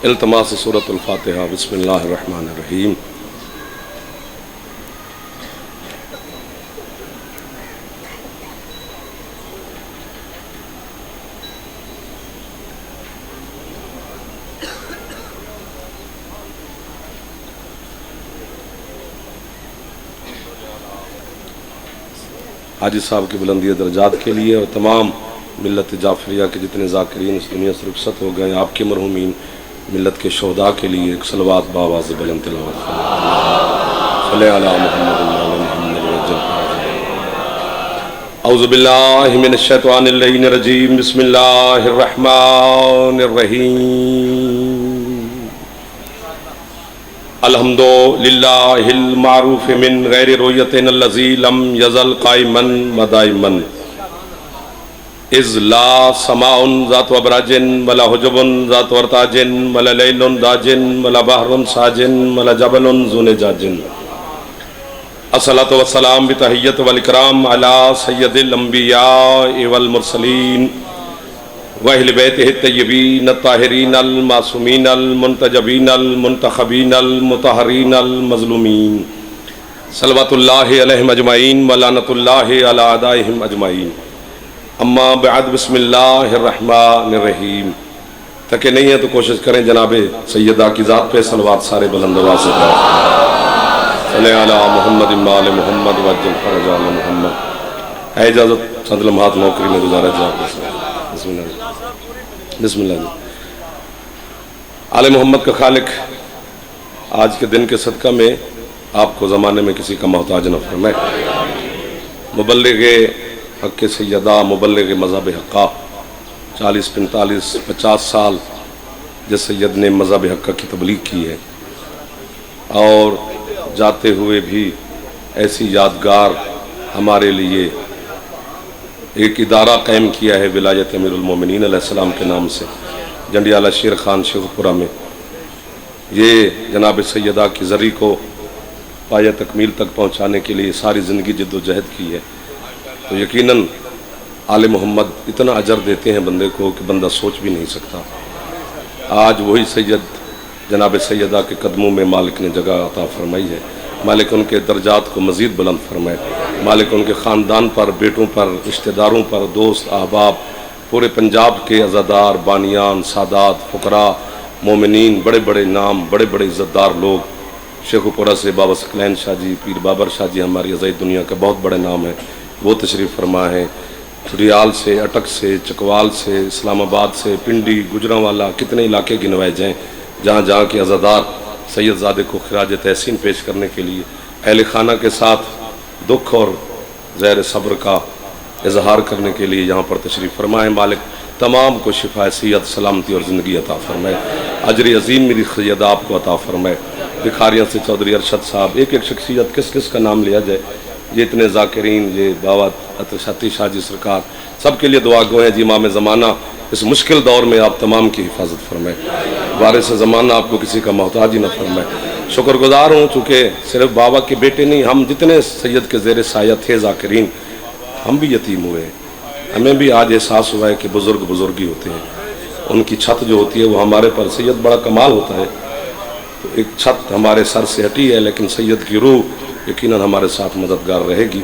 इल्तमास सूरतुल फातिहा। बिस्मिल्लाहिर रहमानिर रहीम। हाजी साहब की बुलंदी दर्जात के लिए और तमाम मिल्लत जाफरिया के जितने ज़ाकिरीन इस दुनिया से रुखसत हो गए, आपके मरहूमीन मिल्लत के शोहदा के लिए एक सलवात बावाज़ बुलंद तिलावत औज़ु बिल्लाहि मिनश शैतानिर रजीम। बिस्मिल्लाहिर रहमानिर रहीम। अल्हम्दुलिल्लाहिल मारूफ मिन गैरि रुयतिन अल्लज़ी लम यज़ल क़ाइमन व दाइमन इज़ ला समाउन ज़ातु अबराजिन वला हुजुबुन ज़ातु अरताजिन वला लैलुन दाजिन वला बहरुन साजिन वला जबलुन ज़ुन जाजिन। अस्सलातु वस्सलाम बितहिय्यत वल इकराम अला सय्यदिल अंबिया वल मुरसलीन व अहले बैतिहि तय्यबीन अत्ताहिरीन अल मासूमीन अल मुंतजबीन अल मुंतखबीन अल मुतहहरीन अल मज़लूमीन सल्लल्लाहु अलैहिम अजमईन व लानतुल्लाहि अला अदाइहिम अजमईन। अम्मा बाद बिस्मिल्लाहिर रहमानिर रहीम। थके नहीं है तो कोशिश करें जनाबे सैयदा की ज़ात पे सलवात सारे बुलंद आवाज़ से सल्ले अला मुहम्मद आल मुहम्मद वज्जल फरज आल मुहम्मद। है इजाज़त चंद लम्हात नौकरी में गुजारा जाए। बिस्मिल्लाह। आले मोहम्मद का खालिक आज के दिन के सदका में आपको ज़माने में किसी का मोहताज न फरमाए। मुबल्लिग़े हक़ सैयदा मुबल्लिग़े मज़हब हक़्क़ा 40, 45, 50 साल जिस सैयद ने मज़हब हक़्क़ा की तबलीग की है और जाते हुए भी ऐसी यादगार हमारे लिए एक इदारा कायम किया है विलायत अमीरुल मोमिनीन अलैहिस्सलाम के नाम से जंडियाला शेर खान शेखपुरा में। ये जनाब सैयदा की ज़री को पाया तकमील तक पहुँचाने के लिए सारी ज़िंदगी जद्दोजहद की है। तो यकीनन आले मोहम्मद इतना अजर देते हैं बंदे को कि बंदा सोच भी नहीं सकता। आज वही सैयद जनाब सैयदा के कदमों में मालिक ने जगह अता फरमाई है। मालिक उनके दर्जात को मज़ीद बुलंद फरमाए। मालिक उनके ख़ानदान पर, बेटों पर, रिश्तेदारों पर, दोस्त अहबाब, पूरे पंजाब के अज़ादार, बानियान, सादात, फ़ुक़रा, मोमिनीन, बड़े बड़े नाम, बड़े बड़े इज़्ज़तदार लोग। शेखुपुरा से बाबा सकलैन शाह जी, पीर बाबर शाह जी हमारी अज़ाई दुनिया का बहुत बड़े नाम है, वो तशरीफ़ फरमा है। रियाल से, अटक से, चकवाल से, इस्लामाबाद से, पिंडी, गुजरांवाला, कितने इलाके गिनवाए जाएँ जहाँ जहाँ के अज़ादार सैयदज़ादे को खिराज तहसीन पेश करने के लिए अहले खाना के साथ दुख और ज़हर सब्र का इजहार करने के लिए यहाँ पर तशरीफ़ फरमाए। मालिक तमाम को शिफा सेहत, सलामती और ज़िंदगी अता फरमाए। अजर अज़ीम मेरी सैयदा आपको अता फरमाए। भिखारियों से चौधरी अरशद साहब, एक एक शख्सियत किस किस का नाम लिया जाए, ये इतने ज़ाकिरीन, ये बाबा अतरशती शाह जी सरकार, सब के लिए दुआ गो हैं जी। इमाम ज़माना इस मुश्किल दौर में आप तमाम की हिफाजत फरमाए। वारिस ज़माना आपको किसी का मोहताज ही न फरमाए। शुक्रगुजार हूँ चूँकि सिर्फ बाबा के बेटे नहीं, हम जितने सैयद के ज़ेर साया थे ज़ाकिरीन, हम भी यतीम हुए। हमें भी आज एहसास हुआ है कि बुज़ुर्ग बुज़ुर्गी होते हैं, उनकी छत जो होती है वो हमारे पर सैयद बड़ा कमाल होता है। तो एक छत हमारे सर से हटी है, लेकिन सैयद की रूह यकीनन हमारे साथ मददगार रहेगी।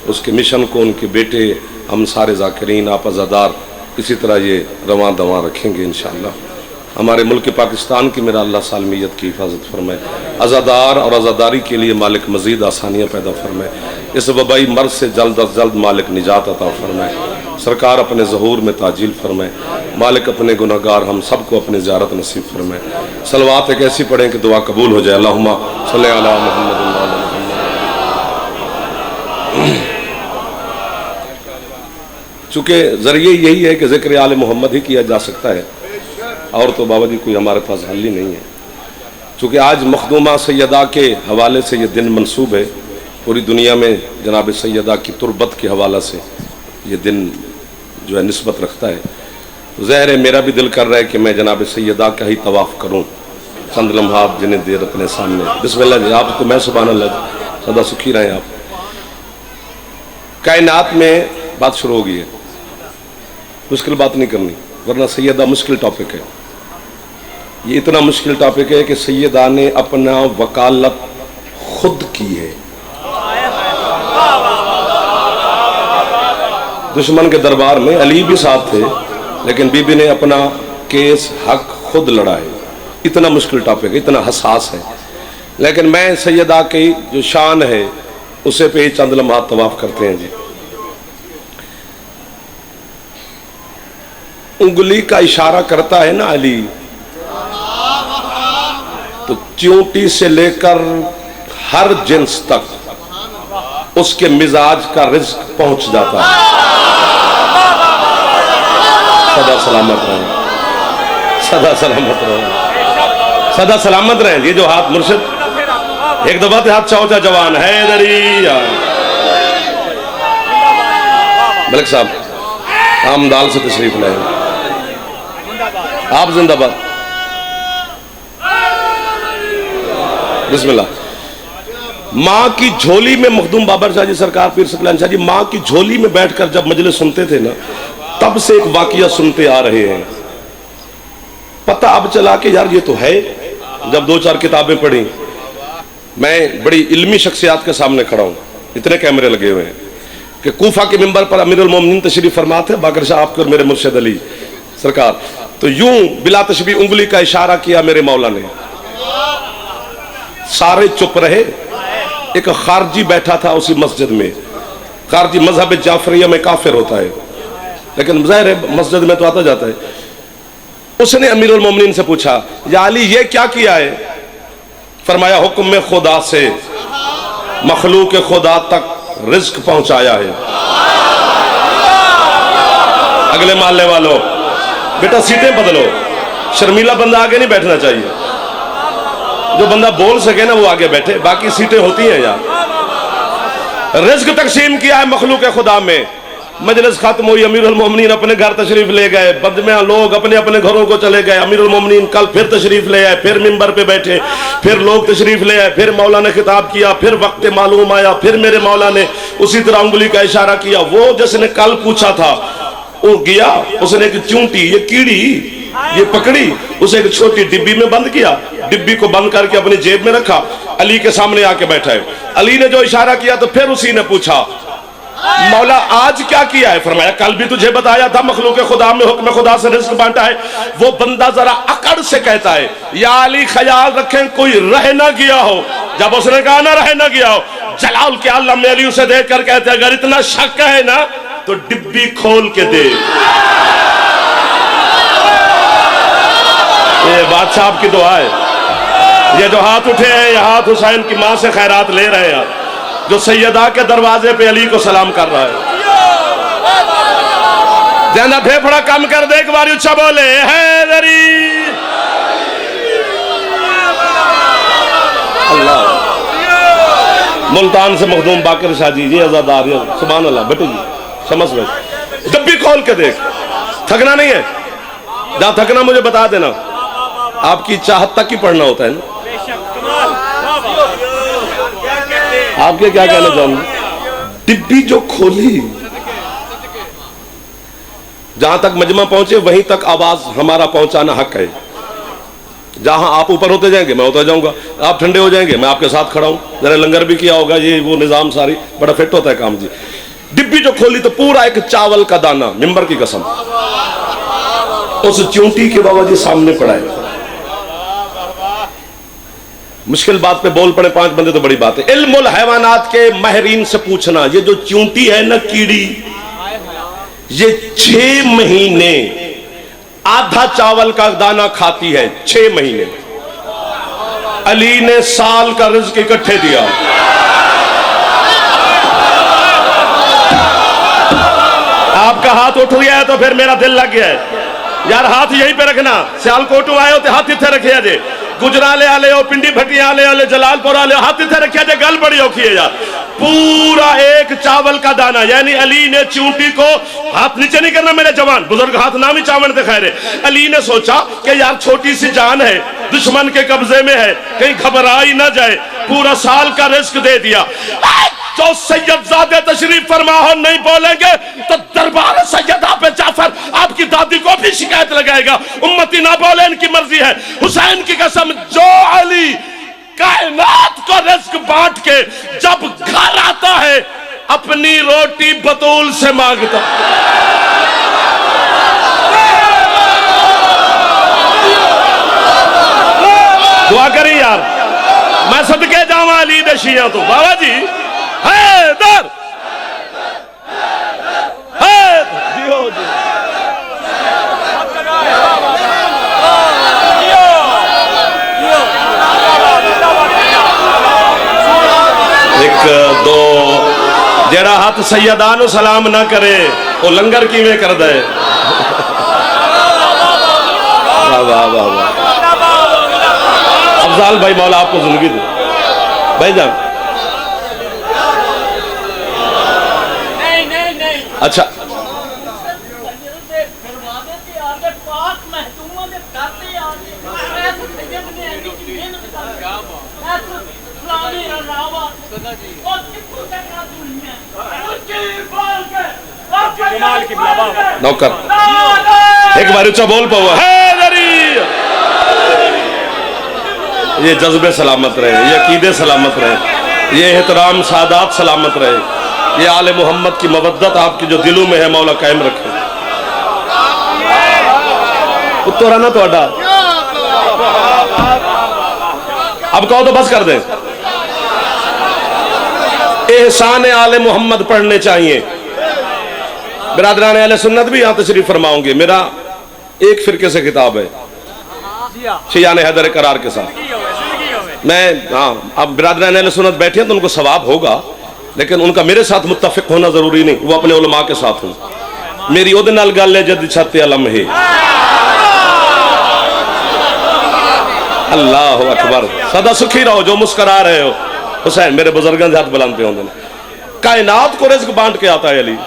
उसके मिशन को उनके बेटे, हम सारे ज़ाकिरीन, आप अज़ादार इसी तरह ये रवां दवां रखेंगे इंशाअल्लाह। हमारे मुल्क पाकिस्तान की मेरा अल्लाह सालमियत की हिफाजत फरमाए। अज़ादार और अज़ादारी के लिए मालिक मज़ीद आसानियाँ पैदा फरमाए। इस वबाई मर्ज से जल्द अज जल्द मालिक निजात अता फरमाए। सरकार अपने ज़हूर में ताजील फरमाए। मालिक अपने गुनहगार हम सबको अपनी ज़ियारत नसीब फरमाए। सलवात एक ऐसी पढ़ें कि दुआ कबूल हो जाए। अल्लाहुम्मा सल्ली अला मुहम्मद। चूँकि ज़रिए यही है कि ज़िक्र आले मोहम्मद ही किया जा सकता है, और तो बाबा जी कोई हमारे पास हल ही नहीं है। चूँकि आज मखदूमा सैयदा के हवाले से ये दिन मंसूब है, पूरी दुनिया में जनाब सैयदा की तुरबत के हवाला से ये दिन जो है निस्बत रखता है। तो ज़ाहिर है मेरा भी दिल कर रहा है कि मैं जनाब सैयदा का ही तवाफ़ करूँ चंद लम्हात जिन्हें देर अपने सामने। बिस्मिल्लाह जी, आप तो मैं सुभान अल्लाह, सदा सुखी रहें आप। कायनात में बात शुरू हो गई है, मुश्किल बात नहीं करनी, वरना सैयदा मुश्किल टॉपिक है। ये इतना मुश्किल टॉपिक है कि सैयदा ने अपना वकालत खुद की है। दुश्मन के दरबार में अली भी साथ थे, लेकिन बीबी ने अपना केस हक खुद लड़ा है। इतना मुश्किल टॉपिक है, इतना हसास है, लेकिन मैं सैयदा की जो शान है उसे पे चंद लम्हात तवाफ करते हैं जी। उंगली का इशारा करता है ना अली, तो चींटी से लेकर हर जिन्स तक उसके मिजाज का रिज्क पहुंच जाता है। सदा सलामत रहें, सदा सलामत रहें, सदा सलामत रहें। ये जो हाथ मुर्शिद एक दफा हाथ चौथा जवान है दरिया मलिक साहब आमदाल से तशरीफ लाए, आप जिंदाबाद। बिस्मिल्लाह। माँ की झोली में मखदूम बाबर शाह जी सरकार पीर सकलान शाह जी माँ की झोली में बैठकर जब मजलिस सुनते थे ना, तब से एक वाकया सुनते आ रहे हैं। पता अब चला कि यार ये तो है। जब दो चार किताबें पढ़ी, मैं बड़ी इल्मी शख्सियात के सामने खड़ा हूं, इतने कैमरे लगे हुए हैं कि कूफा के मिंबर पर अमीरुल मोमिनीन तशरीफ फरमा थे बाकर शाह आपके और मेरे मुर्शिद अली सरकार, तो यूं बिला तशबीह उंगली का इशारा किया मेरे मौला ने। सारे चुप रहे। एक खारजी बैठा था उसी मस्जिद में। खारजी मजहब जाफरिया में काफिर होता है, लेकिन ज़ाहिर है मस्जिद में तो आता जाता है। उसने अमीरुल मोमिनीन से पूछा, या अली ये क्या किया है? फरमाया, हुक्म में खुदा से मखलूक खुदा तक रिज्क पहुंचाया है। अगले मोहल्ले वालों, बेटा सीटें बदलो, शर्मीला बंदा आगे नहीं बैठना चाहिए। जो बंदा बोल सके ना वो आगे बैठे, बाकी सीटें होती हैं यार। रिज्क तकसीम किया है मखलूक खुदा में। मजलिस खत्म हुई, अमीरुल मोमिनीन अपने घर तशरीफ ले गए। बदमियां लोग अपने अपने घरों को चले गए। अमीरुल मोमिनीन कल फिर तशरीफ ले आए, फिर मिंबर पे बैठे, फिर लोग तशरीफ ले आए, फिर मौला ने खिताब किया, फिर वक्त मालूम आया, फिर मेरे मौला ने उसी तरह उंगली का इशारा किया। वो जिसने कल पूछा था वो गया, उसने एक चूंटी, ये कीड़ी ये पकड़ी, उसे एक छोटी डिब्बी में बंद किया, डिब्बी को बंद करके अपनी जेब में रखा, अली के सामने आके बैठा है। अली ने जो इशारा किया तो फिर उसी ने पूछा, मौला आज क्या किया है? फरमाया, कल भी तुझे बताया था मखलूक खुदा में हुक्म खुदा से रिज्क बांटा है। वो बंदा जरा अकड़ से कहता है, या अली ख्याल रखें कोई रह ना गया हो। जब उसने कहा ना रह ना गया हो, जलाल के आलम में अली उसे देख कर कहते, अगर इतना शक है ना तो डिब्बी खोल के दे। ये बादशाह की दुआ है। ये जो हाथ उठे हैं, ये हाथ हुसैन की मां से खैरात ले रहे हैं, जो सैयदा के दरवाजे पे अली को सलाम कर रहा है। जना फेफड़ा कम कर दे, एक बार उच्चा बोले, हैदरी अल्लाह। मुल्तान से मखदूम बाकर शाह जी, ये आजादार, सुभान अल्लाह। बेटे जी समझ में डब्बी खोल के देख, थकना नहीं है। जहां थकना मुझे बता देना, आपकी चाहत तक ही पढ़ना होता है ना। आपके क्या कहना चाहूंगा? डिब्बी जो खोली, जहां तक मजमा पहुंचे वहीं तक आवाज हमारा पहुंचाना हक है। जहां आप ऊपर होते जाएंगे मैं होता जाऊंगा, आप ठंडे हो जाएंगे मैं आपके साथ खड़ा हूं। जरा लंगर भी किया होगा, ये वो निजाम सारी बड़ा फिट होता है काम जी। डिब्बी जो खोली तो पूरा एक चावल का दाना, मिंबर की कसम, उस चूंटी के बाबा जी सामने पड़ा है। मुश्किल बात पे बोल पड़े 5 बंदे तो बड़ी बात है। इल्मुल हैवानात के माहिरीन से पूछना, ये जो चूंटी है ना कीड़ी, ये 6 महीने आधा चावल का दाना खाती है। 6 महीने। अली ने साल का रिज्क इकट्ठे दिया। आपका हाथ उठ गया है तो फिर मेरा दिल लग गया है यार। हाथ यहीं पे रखना। सियालकोट आए हो तो हाथ इतने रखे जे, गुजराले आले हो, पिंडी भट्टी आले हो, जलालपुर आले हो, हाथ इतने रखे जे, गल बड़ी औखी है यार। पूरा एक चावल का दाना, यानी अली ने चूंटी को हाथ नीचे नहीं करना मेरे जवान, बुजुर्ग हाथ नाम ही चावल दिखाए रहे। अली ने सोचा कि यार छोटी सी जान है, दुश्मन के कब्जे में है, कहीं घबरा ही ना जाए, पूरा साल का रिस्क दे दिया। जो सैयदजादे तशरीफ फरमा हो नहीं बोलेंगे तो दरबार सैयदा पे जाफर आपकी दादी को भी शिकायत लगाएगा। उम्मती ना बोले इनकी मर्जी है। हुसैन की कसम, जो अली कायनात को रिस्क बांट के जब घर आता है अपनी रोटी बतूल से मांगता। दुआ करी यार, मैं सदके जावा अली दे शिया तो। बाबा जी हैदर एक दो जेड़ा हाथ सैयदा नु सलाम ना करे वो लंगर किवें कर दे। वाह वाह वाह वाह। अफजाल भाई मौला आपको जिंदगी दे भाई जान। अच्छा नौकर एक बार ऊंचा बोल पाओ हैदरी। ये जज्बे सलामत रहे, ये अकीदे सलामत रहे, ये एहतराम सादात सलामत रहे, ये आले मोहम्मद की मवद्दत आपकी जो दिलों में है मौला कायम रखे। उत्तरा ना तो अब कहो तो बस कर दे। एहसान आले मोहम्मद पढ़ने चाहिए। बिरादरान अहले सुन्नत भी यहाँ तशरीफ फरमाओगे। मेरा एक फिरके से किताब है शियाने हैदर करार के साथ। मैं हाँ, अब बिरादरान अहले सुन्नत बैठे हैं तो उनको सवाब होगा, लेकिन उनका मेरे साथ मुत्तफिक होना जरूरी नहीं। वो अपने उलमा के साथ हूँ। मेरी ओदे नाल गल है जद छत अलम है। अल्लाह अकबर। सदा सुखी रहो जो मुस्करा रहे हो। हुसैन मेरे बुजुर्गों के हाथ बुलंद पे होंगे। कायनात को रिज़्क बांट के आता है अली।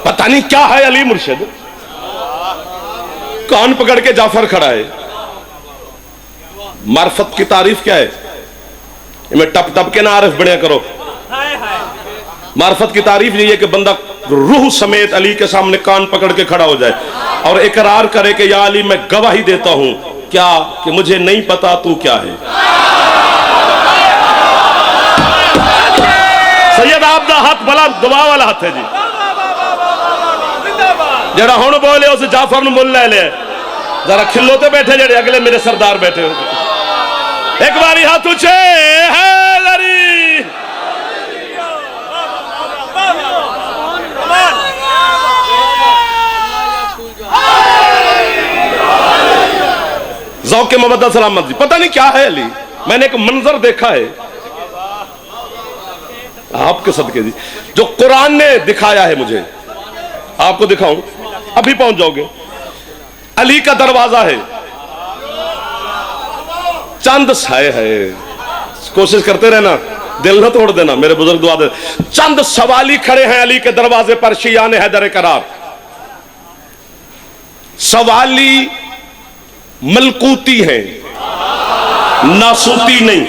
पता नहीं क्या है अली मुर्शिद। कान पकड़ के जाफर खड़ा है। मार्फत की तारीफ क्या है? मैं टप टप के ना आरिफ बनिया करो। मार्फत की तारीफ यही है कि बंदा रूह समेत अली के सामने कान पकड़ के खड़ा हो जाए और इकरार करे कि या अली मैं गवाही देता हूं क्या कि मुझे नहीं पता तू क्या है। सैयद आपका हाथ बड़ा दुआ वाला हाथ है जी। जरा हुण बोले उस जाफर नु मुल ले ले। जरा खिलोते बैठे जेड़े अगले मेरे सरदार बैठे हो। एक बारी हाथ ऊंचे हैदरी। ज़ौक़ मवद्दत सलामत जी। पता नहीं क्या है अली। मैंने एक मंजर देखा है आपके सदके जी, जो कुरान ने दिखाया है मुझे। आपको दिखाऊं, अभी पहुंच जाओगे। अली का दरवाजा है, चंद साए है। कोशिश करते रहना, दिल न तोड़ देना। मेरे बुजुर्ग दुआ दे। चंद सवाली खड़े हैं अली के दरवाजे पर, शियाने हैदर करार। सवाली मलकूती हैं, नासूती नहीं।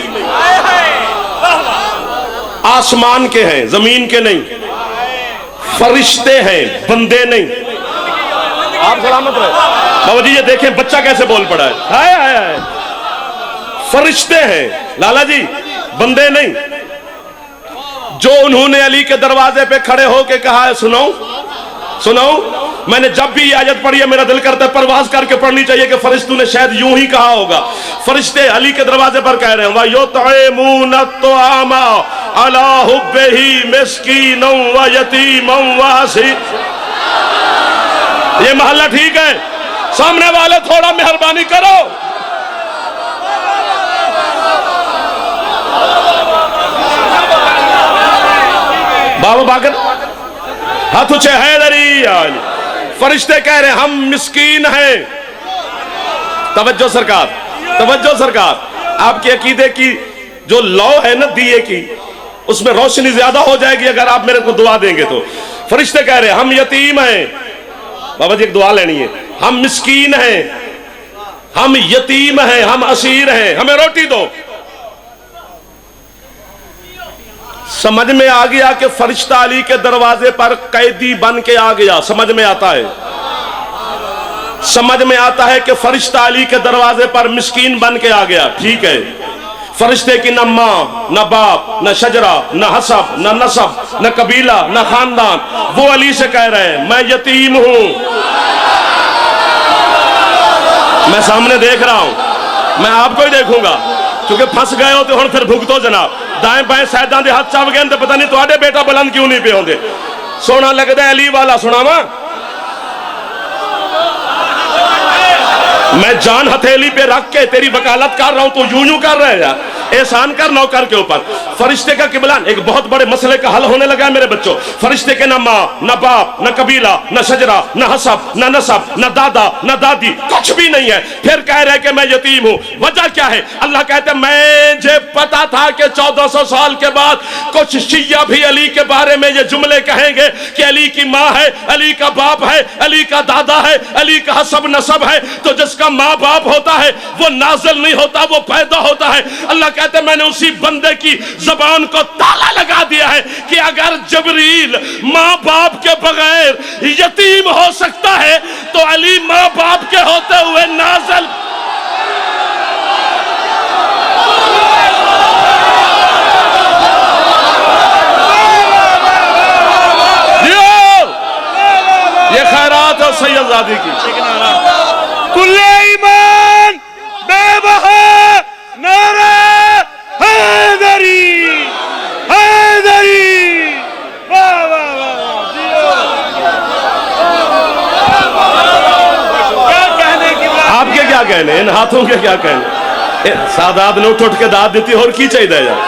आसमान के हैं, जमीन के नहीं। फरिश्ते हैं, बंदे नहीं। आप सलामत रहे बाबा जी। ये देखें बच्चा कैसे बोल पड़ा है। हाय हाय हाय। फरिश्ते हैं लाला जी, बंदे नहीं। जो उन्होंने अली के दरवाजे पे खड़े होके कहा है, सुनो सुनो। मैंने जब भी आयत पढ़ी है मेरा दिल करता है परवाज करके पढ़नी चाहिए कि फरिश्तों ने शायद यूं ही कहा होगा। फरिश्ते अली के दरवाजे पर कह रहे हैं, वयुतइमून अत्तआमा अला हुब्बिही मिस्कीनन व यतीमन व असीर। ये महल्ला ठीक है? सामने वाले थोड़ा मेहरबानी करो। बाबा बाकर हाथ ऊंचे हैदरी। फरिश्ते कह रहे हैं हम मिस्कीन हैं। तवज्जो सरकार, तवज्जो सरकार। आपके अकीदे की जो लौ है ना दिए की, उसमें रोशनी ज्यादा हो जाएगी अगर आप मेरे को दुआ देंगे तो। फरिश्ते कह रहे हैं हम यतीम हैं। बाबा जी एक दुआ लेनी है। हम मिस्कीन हैं, हम यतीम हैं, हम असीर हैं, हमें रोटी दो। समझ में आ गया कि फरिश्ता अली के दरवाजे पर कैदी बन के आ गया। समझ में आता है, समझ में आता है कि फरिश्ता अली के दरवाजे पर मिस्कीन बन के आ गया। ठीक है, फरिश्ते की न माँ न बाप न शजरा न हसब न नसब न कबीला न खानदान। वो अली से कह रहे हैं मैं यतीम हूं, मैं सामने देख रहा हूं, मैं आपको ही देखूंगा, क्योंकि फंस गए हो तो फिर भुगतो जनाब। दाएं बाएं सैदा के हाथ चप गए तो पता नहीं तुम्हारे बेटा बुलंद क्यों नहीं पे होंगे। सोना लगता है अली वाला सुनावा, मैं जान हथेली पे रख के तेरी वकालत कर रहा हूं, तो यूं यूं कर रहे हैं यार, एहसान कर नौकर के ऊपर। फरिश्ते का किबला एक बहुत बड़े मसले का हल होने लगा है मेरे बच्चों। फरिश्ते के न माँ न बाप न कबीला न शजरा न हसब न नसब न दादा न दादी, कुछ भी नहीं है। फिर कह रहे कि मैं यतीम हूं। वजह क्या है? अल्लाह कहते मुझे पता था कि 1400 साल के बाद कुछ शिया भी अली के बारे में ये जुमले कहेंगे कि अली की माँ है, अली का बाप है, अली का दादा है, अली का हसब नसब है। तो जिसका माँ बाप होता है वो नाज़िल नहीं होता, वो पैदा होता है। अल्लाह कहते मैंने उसी बंदे की जबान को ताला लगा दिया है कि अगर जबरील माँ बाप के बगैर यतीम हो सकता है तो अली माँ बाप के होते हुए नाज़िल। ये खैरात है सैयदजादी की। कुल्ले ईमान बेबहा नारा हैदरी हैदरी। वाह वाह वाह, क्या कहने की बात। आपके क्या कहने, इन हाथों के क्या कहने। सादात ने उठ के दाद देती और की चाहिए यार।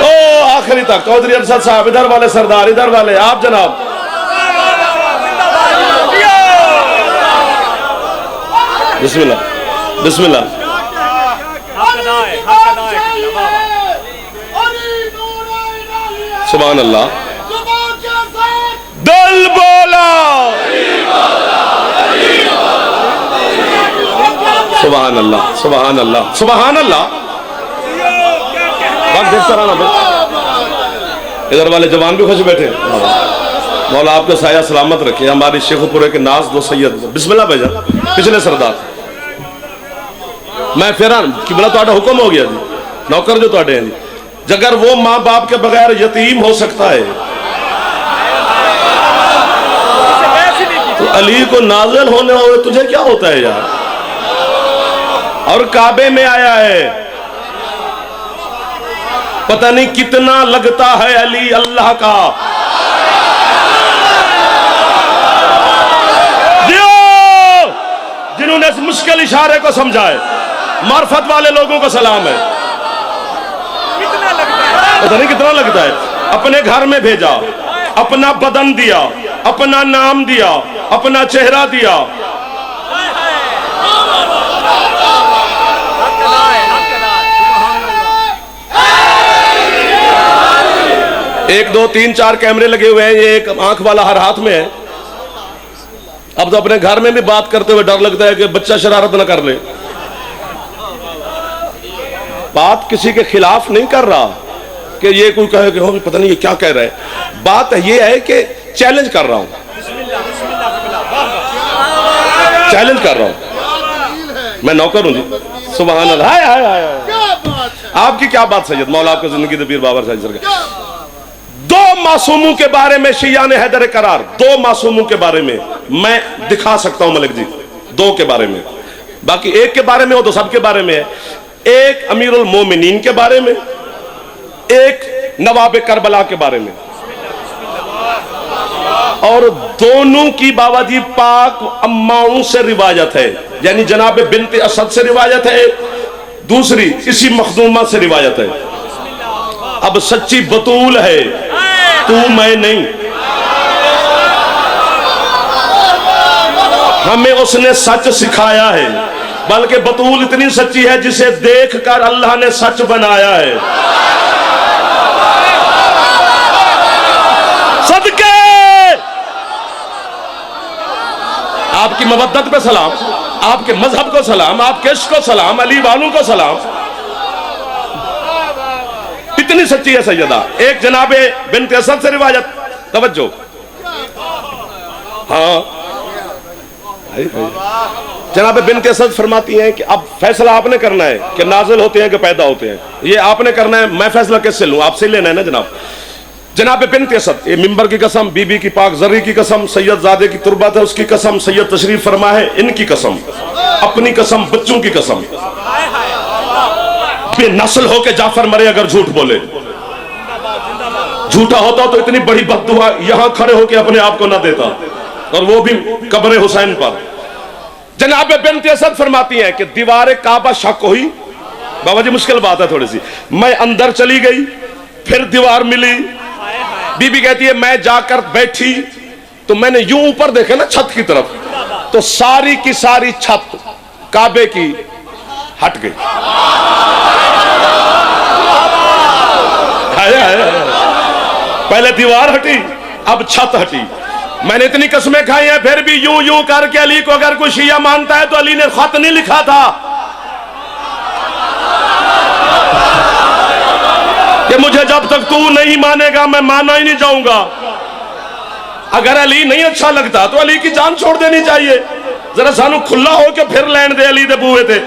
ओ आखिरी तक चौधरी अरशद साहब, इधर वाले सरदार, इधर वाले आप जनाब। बिस्मिल्लाह बिस्मिल्लाह। सुभान अल्लाह। दिल बोला सुभान अल्लाह सुभान अल्लाह सुभान अल्लाह। बात देखता रहा ना, इधर वाले जवान भी खुश बैठे। मौला आपको साया सलामत रखे। हमारी शेखुपुरे के नाज दो सैयद बिस्मिल्लाह भाईजान, पिछले सरदार। मैं फिर किबला तो हुक्म हो गया जी, नौकर जो तोड़े हैं जी। अगर वो माँ बाप के बगैर यतीम हो सकता है तो अली को नाज़िल होने हो तुझे क्या होता है यार। और काबे में आया है, पता नहीं कितना लगता है अली अल्लाह का। जिन्होंने इस मुश्किल इशारे को समझा है, मार्फत वाले लोगों को सलाम है। पता नहीं कितना लगता है। अपने घर में भेजा, अपना बदन दिया, अपना नाम दिया, अपना चेहरा दिया। एक दो तीन चार कैमरे लगे हुए हैं, ये एक आंख वाला हर हाथ में है। अब तो अपने घर में भी बात करते हुए डर लगता है कि बच्चा शरारत न कर ले। बात किसी के खिलाफ नहीं कर रहा कि ये कोई कहे कि हो पता नहीं ये क्या कह रहा है। बात ये है कि चैलेंज कर रहा हूं, चैलेंज कर रहा हूं। मैं नौकर हूं जी। सुभान अल्लाह। हाय हाय हाय। आपकी क्या बात सैयद, मौला आपको जिंदगी दे पीर बाबर साहब सर। दो मासूमों के बारे में शिया ने हैदर करार, दो मासूमों के बारे में मैं दिखा सकता हूं मलिक जी, दो के बारे में। बाकी एक के बारे में हो तो सबके बारे में है। एक अमीरुल मोमिनीन के बारे में, एक नवाब करबला के बारे में। और दोनों की बाबा जी पाक अम्माओं से रिवायत है, यानी जनाब बिनते असद से रिवायत है, दूसरी इसी मखदूमा से रिवायत है। अब सच्ची बतूल है, तू मैं नहीं। हमें उसने सच सिखाया है, बल्कि बतूल इतनी सच्ची है जिसे देखकर अल्लाह ने सच बनाया है। सदके आपकी मवद्दत पे सलाम, आपके मजहब को सलाम, आपके इश्क को सलाम, अली वालों को सलाम। कितनी सच्ची है सैयदा। एक जनाबे बिन्त असद से रिवायत, तवज्जो, हाँ जनाबे बिन्त असद फरमाती हैं कि अब फैसला आपने करना है कि नाजिल होते हैं कि पैदा होते हैं, ये आपने करना है, मैं फैसला किससे लूं, आपसे लेना है ना जनाब। जनाब बिन्त असद, ये मिंबर की कसम, बीबी की पाक जर्री की कसम, सैयद जादे की तुरबत है उसकी कसम, सैयद तशरीफ फरमा है इनकी कसम, अपनी कसम, बच्चों की कसम, बेनस्ल होके जाफर मरे अगर झूठ बोले, झूठा होता तो इतनी बड़ी बद्दुआ यहां खड़े होके अपने आप को ना देता, और वो भी कब्र हुसैन पर। जनाब बिन्त असद फरमाती हैं कि दीवार काबा शक हुई, बाबा जी मुश्किल बात है थोड़ी सी, मैं अंदर चली गई, फिर दीवार मिली, बीबी कहती है मैं जाकर बैठी तो मैंने यूं ऊपर देखा ना छत की तरफ, तो सारी की सारी छत काबे की हट गई। पहले दीवार हटी, अब छत हटी। मैंने इतनी कसमें खाई हैं, फिर भी यूं यूं करके अली को अगर कोई शिया मानता है तो अली ने खत नहीं लिखा था कि मुझे जब तक तू नहीं मानेगा मैं माना ही नहीं जाऊंगा। अगर अली नहीं अच्छा लगता तो अली की जान छोड़ देनी चाहिए, जरा सानू खुला हो के फिर लैंड दे अली दे बूहे थे।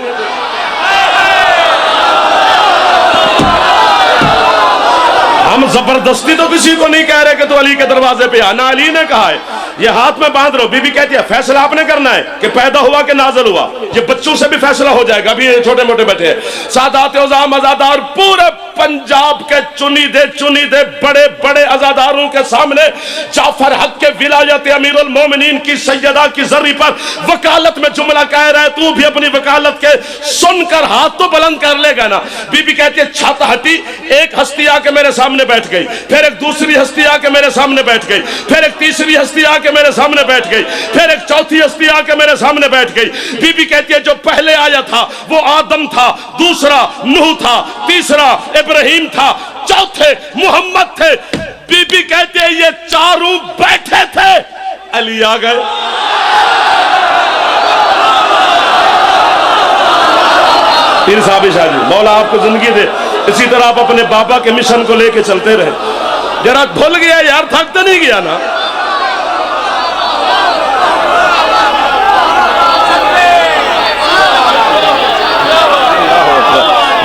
हम जबरदस्ती तो किसी को नहीं कह रहे कि तो अली के दरवाजे पे आना, अली ने कहा है ये हाथ में बांध लो। बीबी कहती है फैसला आपने करना है कि पैदा हुआ कि नाज़िल हुआ, ये बच्चों से भी फैसला हो जाएगा, अभी ये छोटे मोटे बैठे हैं। सादात उज़ाम अज़ादार पूरे पंजाब के चुनिंदे बड़े बड़े अज़ादारों के सामने जाफर हक के विलायत अमीरुल मोमिनीन की सैयदा की जर्री पर वकालत में जुमला कह रहा है, तू भी अपनी वकालत के सुनकर हाथ तो बुलंद कर लेगा ना। बीबी कहती है छत हटी, एक हस्ती आके मेरे सामने बैठ गई, फिर एक दूसरी हस्ती आके मेरे सामने बैठ गई, फिर एक तीसरी हस्ती आके मेरे सामने बैठ गई, फिर एक चौथी हस्ती आके मेरे सामने बैठ गई। बीबी कहती है जो पहले आया था वो आदम था, दूसरा नूह था, तीसरा इब्राहिम था, चौथे मोहम्मद थे। बीबी कहती है ये चारों बैठे थे, अली आ गए। पीर साहब शाह जी मौला आपको जिंदगी दे, इसी तरह आप अपने बाबा के मिशन को लेके चलते रहे। जरा भूल गया यार, थक तो नहीं गया ना।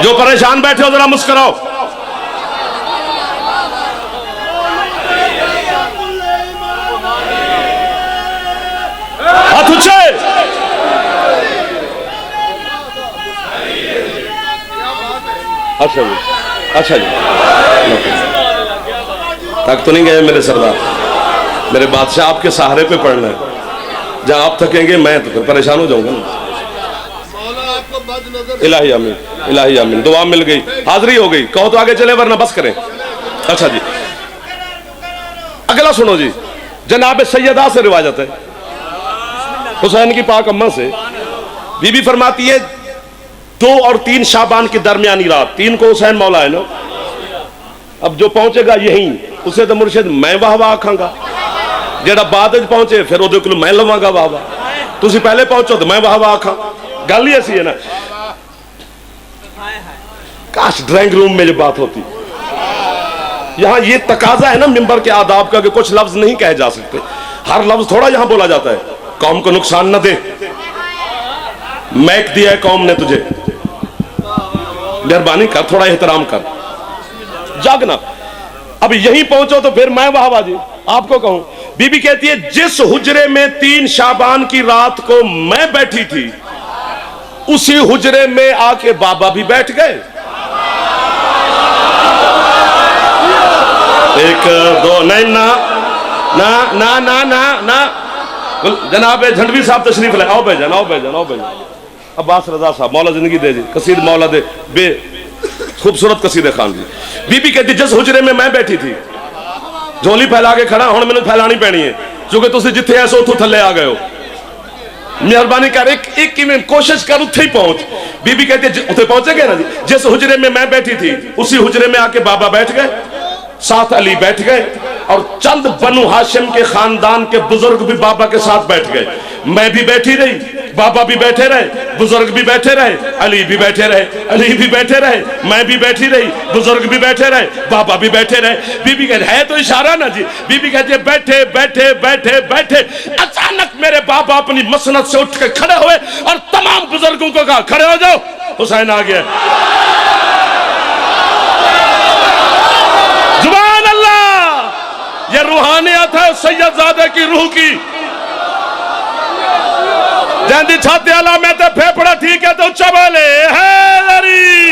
जो परेशान बैठे हो जरा मुस्कुराओ। हाथ ऊंचे। अच्छा जी, अच्छा जी, थक तो नहीं गए मेरे सरदार, मेरे बादशाह आपके सहारे पे पड़ना है। जहां आप थकेंगे मैं तो फिर परेशान हो जाऊंगा ना। इलाही आमीन, इलाही आमीन, दुआ मिल गई, हाजिरी हो गई। कहो तो आगे चले वरना बस करें। अच्छा जी, अगला सुनो जी, जनाब सैयदा से रिवायत है हुसैन की पाक अम्मा से। बीबी फरमाती है 2 और 3 शाबान की दरमियानी रात, 3 को हुसैन मौला है ना, अब जो पहुंचेगा यहीं उसे तो मुर्शिद मैं वाह वाह आखांगा, जेड़ा बाद में पहुंचे फिर उहदे कोल मैं लवांगा वाह वाह। तुसी पहले पहुंचो तो मैं वाह वाह आखा, गल ही ऐसी है ना। काश ड्राइंग रूम में ये बात होती। यहां ये तकाजा है ना मिंबर के आदाब का कि कुछ लफ्ज नहीं कहे जा सकते, हर लफ्ज थोड़ा यहां बोला जाता है। कौम को नुकसान न दे, मैक दिया है कौम ने तुझे, मेहरबानी कर, थोड़ा एहतराम कर, जागना। अब यहीं पहुंचो तो फिर मैं वाह जी आपको कहूं। बीबी कहती है जिस हुजरे में 3 शाबान की रात को मैं बैठी थी उसी हुजरे में आके बाबा भी बैठ गए। 1 2 नहीं ना ना ना ना ना ना। जनाब झंडवी साहब तशरीफ ले आओ भाईजान, आओ भाईजान, आओ भाईजान। अब्बास रजा साहब मौला जिंदगी दे जी, कसीद मौला दे, बे खूबसूरत कसीदे खान जी। बीबी कहती जिस हुजरे में मैं बैठी थी, झोली फैला के खड़ा हुण मैनूं फैलानी पैनी है क्योंकि तुसीं जिथे ऐसो उथों थल्ले आ गए हो। मेहरबानी कर एक कोशिश कर उत्थे ही पहुंच। बीबी कहती है उत्थे पहुंचे ना जी, जिस हुजरे में मैं बैठी थी उसी हुजरे में आके बाबा बैठ गए, साथ अली बैठ गए और चंद बनु हाशिम के खानदान के बुजुर्ग भी बाबा के साथ बैठ गए। मैं भी बैठी रही, बाबा भी बैठे रहे, बुजुर्ग भी बैठे रहे, अली भी बैठे रहे, अली भी बैठे रहे, मैं भी बैठी रही, बुजुर्ग भी बैठे रहे, बाबा भी बैठे रहे। बीबी कहते है तो इशारा ना जी। बीबी कहती है बैठे बैठे बैठे बैठे। अचानक मेरे बाबा अपनी मसनद से उठ के खड़े हुए और तमाम बुजुर्गों को कहा खड़े हो जाओ, हुसैन आ गया। जुबान अल्लाह, ये रूहानियत है सैयदजादे की रूह की। जैंदी छाती आला में तो फेफड़ा ठीक है तो उच्चा बोले हैदरी।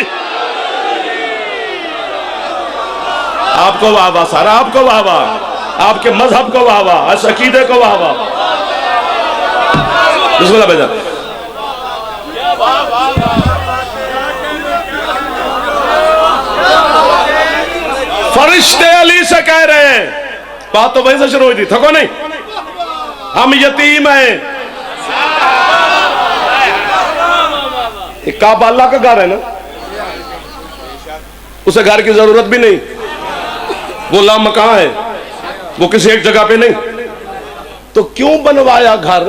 आपको वाह सारा, आपको वाह, आपके मजहब को वाह, इस अकीदे को वाह। बिस्मिल्लाह बेजा। फरिश्ते अली से कह रहे हैं, बात तो वहीं से शुरू हुई थी, थको नहीं, हम यतीम हैं। काबा अल्लाह का घर है ना, उसे घर की जरूरत भी नहीं, वो लामकां है, वो किसी एक जगह पे नहीं, तो क्यों बनवाया घर?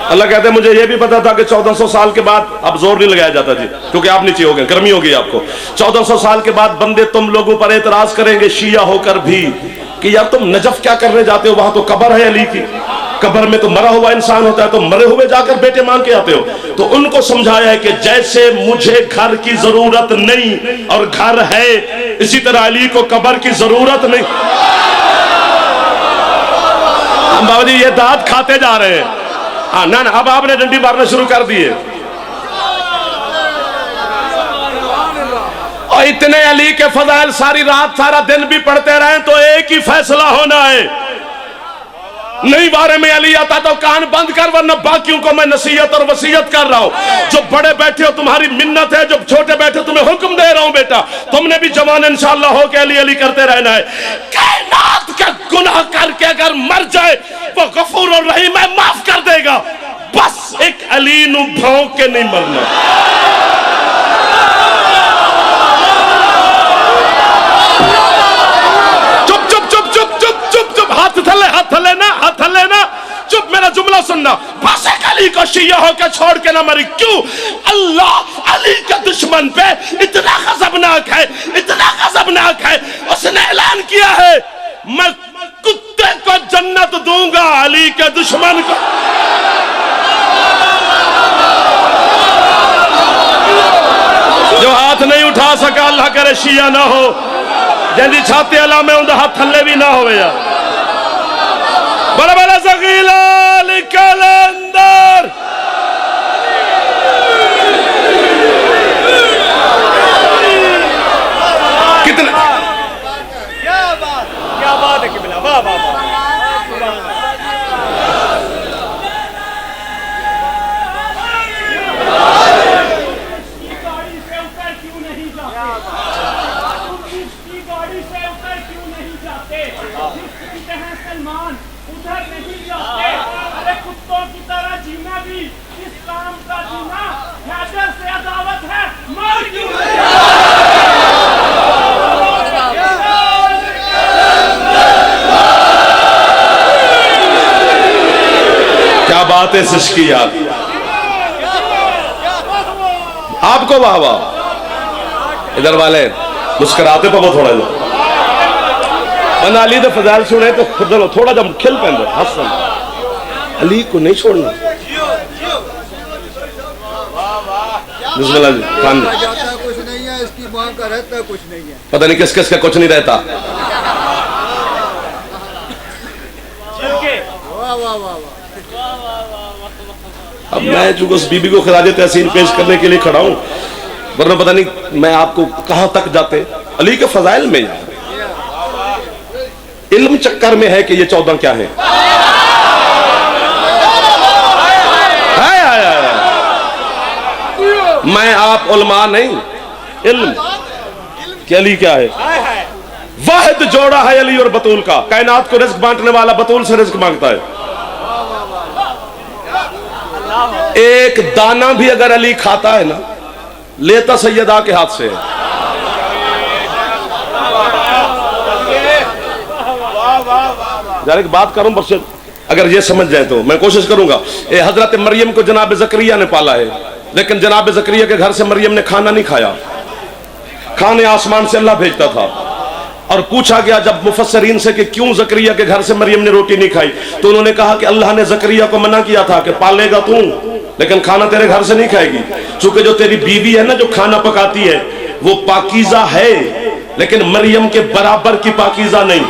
अल्लाह कहते हैं मुझे यह भी पता था कि 1400 साल के बाद, अब जोर नहीं लगाया जाता जी क्योंकि आप नीचे हो गए, गर्मी होगी आपको। 1400 साल के बाद बंदे तुम लोगों पर एतराज करेंगे शिया होकर भी कि यार तुम नजफ क्या करने जाते हो, वहां तो कब्र है अली की, कब्र में तो मरा हुआ इंसान होता है, तो मरे हुए जाकर बेटे मांग के आते हो। तो उनको समझाया है कि जैसे मुझे घर की जरूरत नहीं और घर है, इसी तरह अली को कब्र की जरूरत नहीं। हम बाबा जी ये दांत खाते जा रहे हैं। हाँ ना, अब आपने डंडी मारना शुरू कर दिए। और इतने अली के फजाइल सारी रात सारा दिन भी पढ़ते रहे तो एक ही फैसला होना है, नहीं बारे में अली आता तो कान बंद कर, वरना बाकियों को मैं नसीहत और वसीयत कर रहा हूं। जो बड़े बैठे हो तुम्हारी मिन्नत है, जो छोटे बैठे तुम्हें हुक्म दे रहा हूं बेटा, तुमने भी जवान इंशाअल्लाह हो के अली अली करते रहना है। कायनात का गुनाह करके अगर मर जाए वो गफूर और रहीम है, माफ कर देगा। बस एक अली नू भौंक के नहीं मरना। चुप चुप चुप चुप चुप चुप चुप, हाथ थले, हाथ थले ना, हाथ थले ना, चुप, मेरा जुमला सुनना। बस एक अली को शिया होकर छोड़ के ना मरी। क्यों? अल्लाह अली के दुश्मन पे इतना गज़बनाक है, इतना गज़बनाक है, उसने ऐलान किया है मैं कुत्ते को जन्नत दूंगा अली के दुश्मन को। जो हाथ नहीं उठा सका अल्लाह करे शिया ना हो, जैसी छाती अला में उनका हाथ थल्ले भी ना हो यार। बड़ा बड़ा ज़गीला निकल अंदर। कितना क्या बात है किबला, वाह वाह वाह। सलमान उधर नहीं जाते, अरे कुत्तों की तरह जीना भी इस काम का जीना हैदर से अदावत है, मर क्यों क्या बात है सिस्की यार, आपको वाह वाह। इधर वाले मुस्कुराते पबो थोड़ा जो बंदा अली दे फजाइल सुने तो खुद थोड़ा जब खिल पैंदे हसन। अली को नहीं छोड़ना। बिस्मिल्लाह जी, खान कुछ नहीं है, इसकी मां का रहता कुछ नहीं है, पता नहीं किस किस का कुछ नहीं रहता। वाह वाह वाह वाह। अब मैं चूंकि उस बीबी को खिराज तहसीन पेश करने के लिए खड़ा हूं, वरना पता नहीं मैं आपको कहां तक जाते। अली के फजाइल में यार इल्म चक्कर में है कि ये 14 क्या है। मैं आप उलमा नहीं, इल्म कि अली क्या है। वाहिद जोड़ा है अली और बतूल का, कायनात को रिज्क बांटने वाला बतूल से रिज्क मांगता है। एक दाना भी अगर अली खाता है ना, लेता सैयदा के हाथ से है। जरा एक बात करूं बस, अगर ये समझ जाए तो मैं कोशिश करूंगा। हजरत मरियम को जनाब जकरिया ने पाला है, लेकिन जनाब जकरिया के घर से मरियम ने खाना नहीं खाया, खाने आसमान से अल्लाह भेजता था। और पूछा गया जब मुफस्सरीन से कि क्यों जकरिया के घर से मरियम ने रोटी नहीं खाई, तो उन्होंने कहा कि अल्लाह ने जकरिया को मना किया था कि पालेगा तू, लेकिन खाना तेरे घर से नहीं खाएगी। चूंकि जो तेरी बीवी है ना, जो खाना पकाती है, वो पाकीज़ा है, लेकिन मरियम के बराबर की पाकीज़ा नहीं।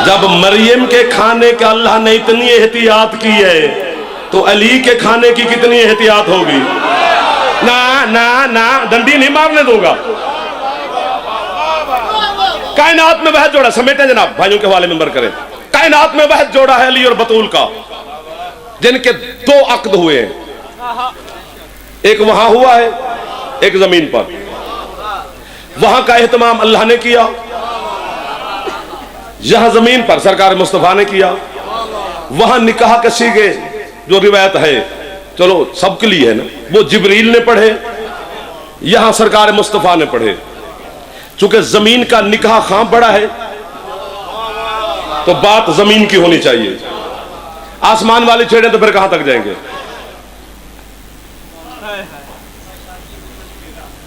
जब मरियम के खाने का अल्लाह ने इतनी एहतियात की है, तो अली के खाने की कितनी एहतियात होगी। ना ना ना, डंडी नहीं मारने दूंगा। कायनात में वह जोड़ा समेटे जनाब, भाइयों के हवाले में करें। कायनात में वह जोड़ा है अली और बतूल का, जिनके 2 अक्द हुए हैं। एक वहां हुआ है, एक जमीन पर। वहां का एहतमाम अल्लाह ने किया, यहां जमीन पर सरकार मुस्तफा ने किया। वहां निकाह के सीगे जो रिवायत है, चलो सबके लिए है ना, वो जिब्रील ने पढ़े, यहां सरकार मुस्तफा ने पढ़े। चूंकि जमीन का निकाह खां बड़ा है, तो बात जमीन की होनी चाहिए। आसमान वाले छेड़े तो फिर कहां तक जाएंगे।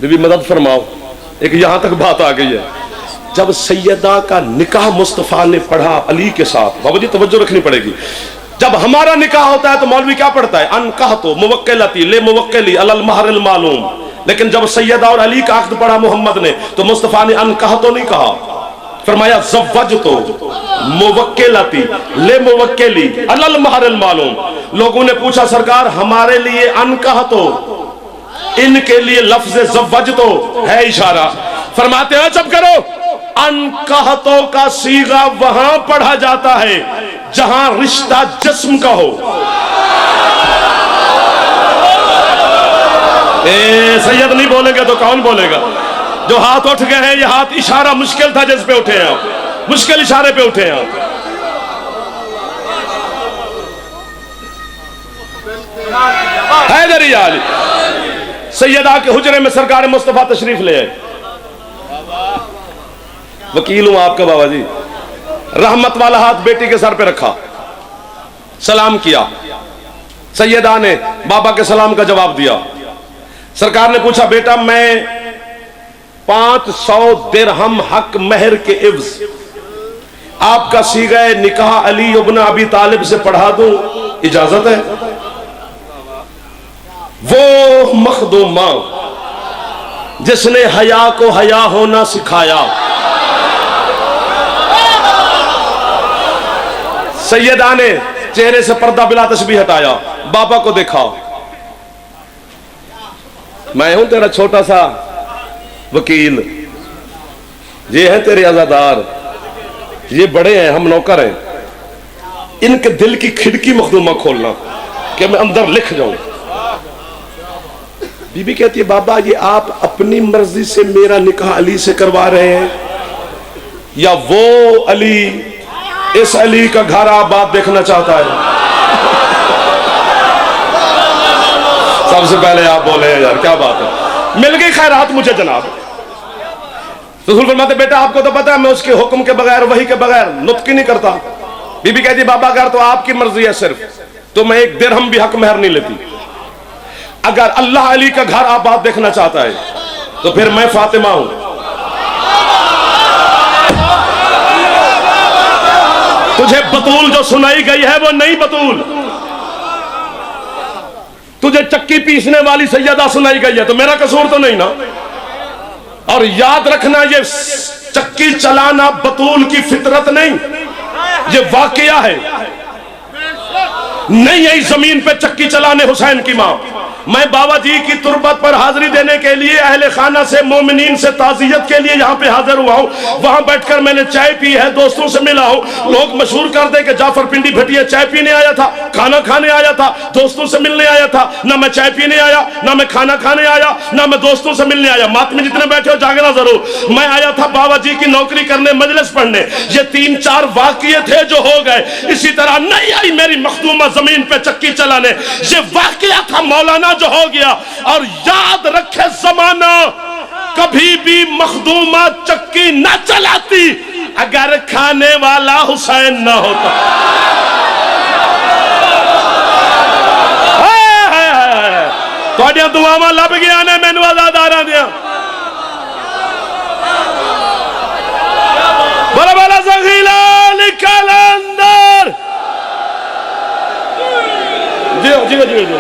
बीबी मदद फरमाओ, एक यहां तक बात आ गई है। जब सैयदा का निकाह मुस्तफा ने पढ़ा अली के साथ, बाबा जी तवज्जो रखनी पड़ेगी। जब हमारा निकाह होता है तो मौलवी क्या पढ़ता है, अनकाह तो मुवक्किलती ले मुवक्किली अलल महरिल मालूम। लेकिन जब सैयदा और अली का अक्द पढ़ा मोहम्मद ने, तो मुस्तफा ने अनकाह तो नहीं कहा, फरमाया ज़व्वज तो मुवक्किलती ले मुवक्किली अलल महरिल मालूम। लोगों ने पूछा सरकार हमारे लिए अनकाह तो, इनके लिए लफ्ज़ ज़व्वज तो है इशारा। फरमाते हैं चुप करो, अनकाहतों का सीगा वहां पढ़ा जाता है जहां रिश्ता जिस्म का हो। सैयद नहीं बोलेंगे तो कौन बोलेगा। जो हाथ उठ गए हैं, ये हाथ इशारा मुश्किल था जिस पे उठे हैं आप, मुश्किल इशारे पे उठे हैं आप। हैदरी आली सैयदा के हुजरे में सरकार मुस्तफा तशरीफ ले आए। वकील हूं आपका बाबा जी। रहमत वाला हाथ बेटी के सर पे रखा, सलाम किया। सैयदा ने बाबा के सलाम का जवाब दिया। सरकार ने पूछा बेटा मैं 500 दिरहम हक महर के इव्ज आपका सीगा निकाह अली इब्न अबी तालिब से पढ़ा दूं, इजाजत है? वो मखदूमा जिसने हया को हया होना सिखाया। सैयदा ने चेहरे से पर्दा बिला तस्बीह हटाया, बाबा को देखा। मैं हूं तेरा छोटा सा वकील, ये है तेरे आजादार, ये बड़े हैं, हम नौकर हैं। इनके दिल की खिड़की मखदूमा खोलना कि मैं अंदर लिख जाऊं। बीबी कहती है बाबा ये आप अपनी मर्जी से मेरा निकाह अली से करवा रहे हैं, या वो अली इस अली का घर आबाद देखना चाहता है? सबसे पहले आप बोले यार क्या बात है। मिल गई खैरात मुझे जनाब। रसूल फरमाते बेटा आपको तो पता है मैं उसके हुक्म के बगैर, वही के बगैर नुत्क नहीं करता। बीबी कहती बाबा अगर तो आपकी मर्जी है सिर्फ, तो मैं 1 दिरहम भी हक महर नहीं लेती। अगर अल्लाह अली का घर आबाद देखना चाहता है तो फिर मैं फातिमा हूं। तुझे बतूल जो सुनाई गई है वो नहीं बतूल, तुझे चक्की पीसने वाली सैयदा सुनाई गई है, तो मेरा कसूर तो नहीं ना। और याद रखना ये चक्की चलाना बतूल की फितरत नहीं, ये वाकया है। नहीं आई जमीन पे चक्की चलाने हुसैन की मां। मैं बाबा जी की तुरबत पर हाजिरी देने के लिए अहले खाना से मोमिनीन से ताज़ियत के लिए यहाँ पे हाजिर हुआ हूँ। वहां बैठकर मैंने चाय पी है, दोस्तों से मिला हूँ। लोग मशहूर कर दे कि जाफर पिंडी भटिया चाय पीने आया था, खाना खाने आया था, दोस्तों से मिलने आया था। ना मैं चाय पीने आया, ना मैं खाना खाने आया, ना मैं दोस्तों से मिलने आया। मातमी जितने बैठे हो जागना जरूर, मैं आया था बाबा जी की नौकरी करने, मजलिस पढ़ने। ये 3-4 वाकये थे जो हो गए। इसी तरह नहीं आई मेरी मखदूमा जमीन पे चक्की चलाने, ये वाकया था मौलाना जो हो गया। और याद रखे जमाना कभी भी मखदूमा चक्की न चलाती, अगर खाने वाला हुसैन न होता। दुआवां लभ गया ने मैनू आजादारां दियां। बोला बोला ज़गीला निकल अंदर। जियो जियो जियो जियो।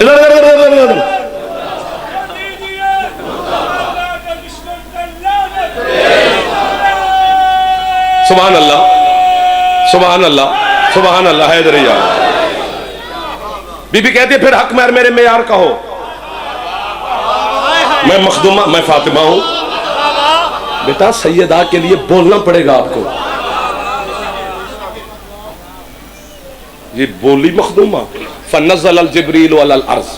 इधर इधर इधर इधर। सुभान अल्लाह सुभान अल्लाह सुभान अल्लाह। हैदरिया बीबी कहती है फिर हक महर मेरे मेयार का हो। मैं मखदूमा मैं फातिमा हूं। बेटा सैयदा के लिए बोलना पड़ेगा आपको। ये बोली मखदूमा। फनज़ल अल जिब्रील अलल अर्ज़।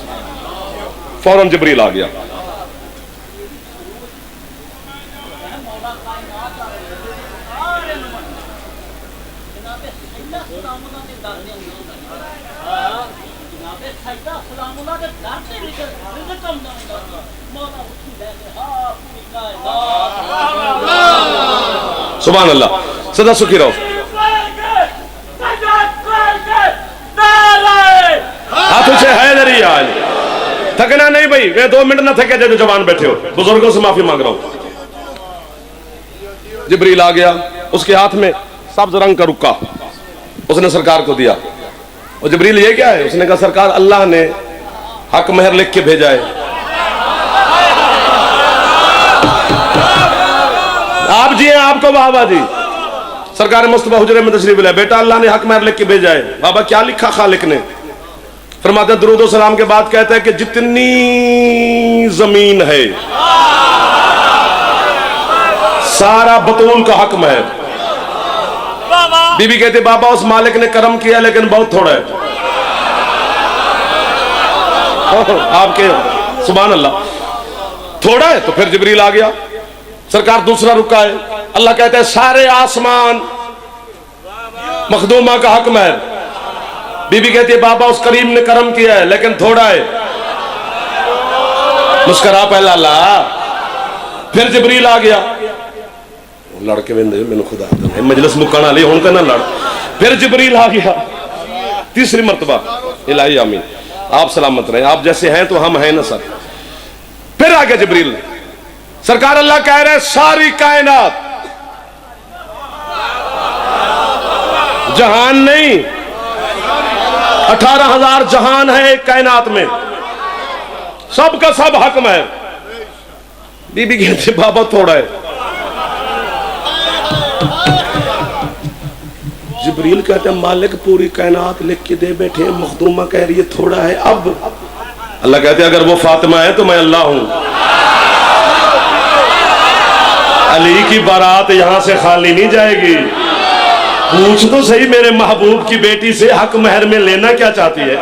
फौरन जिब्रील आ गया। सुभान अल्लाह। सदा सुखी रहो। हाथ उसे हैदरिया। थकना नहीं भाई। वे 2 मिनट ना थके जो जवान बैठे हो। बुजुर्गों से माफी मांग रहा हूं। जिब्रील आ गया। उसके हाथ में सब्ज रंग का रुक्का उसने सरकार को दिया। और जिब्रील ये क्या है? उसने कहा सरकार अल्लाह ने हक महर लिख के भेजा है। आप जी हैं आपको बाबा जी। सरकार मुस्तफा हुजरे में तशरीफ लाए। बेटा अल्लाह ने हक महर लिख के भेजा है। बाबा क्या लिखा खालिक ने? फरमाते दुरूद और सलाम के बाद कहते हैं कि जितनी जमीन है सारा बतूल का हक महर। बीबी कहती बाबा उस मालिक ने करम किया लेकिन बहुत थोड़ा है। आपके सुभान अल्लाह थोड़ा है। तो फिर जिब्रील आ गया। सरकार दूसरा रुका है। अल्लाह कहते हैं सारे आसमान मखदूमा का हक महर। बीबी कहती है बाबा उस करीम ने करम किया है लेकिन थोड़ा है। मुस्करा पहला अल्लाह। फिर जिब्रील आ गया। लड़के मैंने खुदा मजलिस मुकाना ली हूं ना लड़। फिर जिब्रील आ गया तीसरी मर्तबा। इलाही आमीन। आप सलामत रहे। आप जैसे हैं तो हम हैं ना सर। फिर आ गया जिब्रील। सरकार अल्लाह कह रहे सारी कायनात जहान नहीं 18,000 जहान है एक कायनात में। सबका सब हक में है। बीबी कहते बाबा थोड़ा है। जिब्रील कहते मालिक पूरी कायनात लिख के दे बैठे। मखदूमा कह रही है थोड़ा है। अब अल्लाह कहते अगर वो फातिमा है तो मैं अल्लाह हूं। अली की बारात यहां से खाली नहीं जाएगी। पूछ तो सही मेरे महबूब की बेटी से हक महर में लेना क्या चाहती है।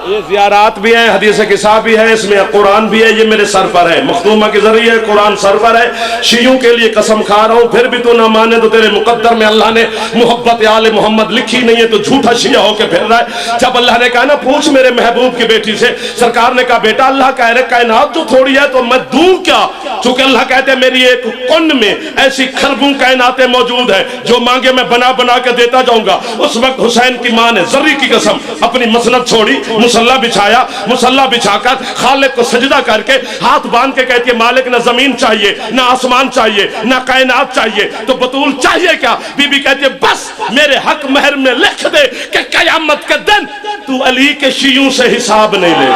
ये ज़ियारात भी है, हदीस किसा भी है, इसमें कुरान भी है। ये मेरे सर पर है। मखदूमा के जरिए कुरान सर पर है। शियों के लिए कसम खा रहा हूं फिर भी तो ना माने तो तेरे मुकद्दर में अल्लाह ने मोहब्बत आले मोहम्मद लिखी नहीं है तो झूठा शिया होकर फिर रहा है। जब अल्लाह ने कहा ना पूछ मेरे महबूब की बेटी से। सरकार ने कहा बेटा अल्लाह कह रहे कायनात जो थोड़ी है तो मैं दूं क्या। चूंकि अल्लाह कहते मेरी एक कुन में ऐसी खरबों कायनातें मौजूद है जो मांगे मैं बना बना के देता जाऊंगा। उस वक्त हुसैन की मां ने जर्री की कसम अपनी मसनद छोड़ी। मुसल्ला बिछाया। मुसल्ला बिछाकर खालिक को सजदा करके हाथ बांध के कहती है मालिक ना जमीन चाहिए ना आसमान चाहिए ना कायनात चाहिए तो बतूल चाहिए क्या। बीबी कहती है बस मेरे हक महर में लिख दे कि कयामत के दिन तू अली के शियों से हिसाब नहीं ले।